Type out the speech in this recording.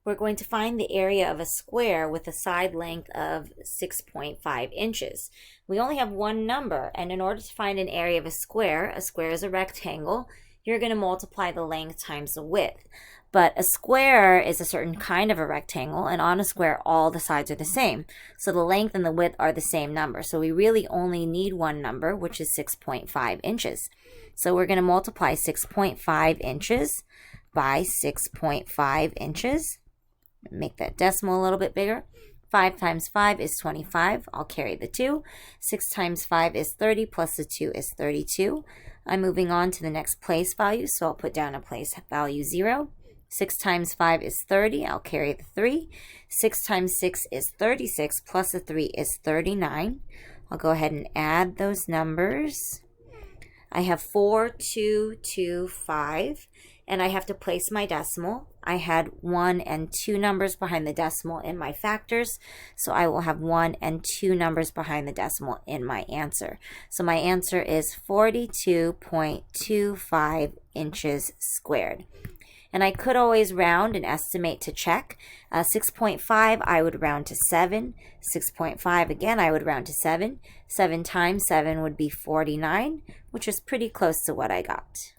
we're going to find the area of a square with a side length of 6.5 inches. We only have one number, and in order to find an area of a square is a rectangle, you're going to multiply the length times the width. But a square is a certain kind of a rectangle, and on a square, all the sides are the same. So the length and the width are the same number. So we really only need one number, which is 6.5 inches. So we're going to multiply 6.5 inches by 6.5 inches. Make that decimal a little bit bigger. 5 times 5 is 25. I'll carry the 2. 6 times 5 is 30, plus the 2 is 32. I'm moving on to the next place value, so I'll put down a place value 0. 6 times 5 is 30. I'll carry the 3. 6 times 6 is 36, plus the 3 is 39. I'll go ahead and add those numbers. I have 4, 2, 2, 5, and I have to place my decimal. I had 1 and 2 numbers behind the decimal in my factors, so I will have 1 and 2 numbers behind the decimal in my answer. So my answer is 42.25 inches squared. And I could always round and estimate to check. 6.5, I would round to 7. 6.5, again, I would round to 7. 7 times 7 would be 49, which is pretty close to what I got.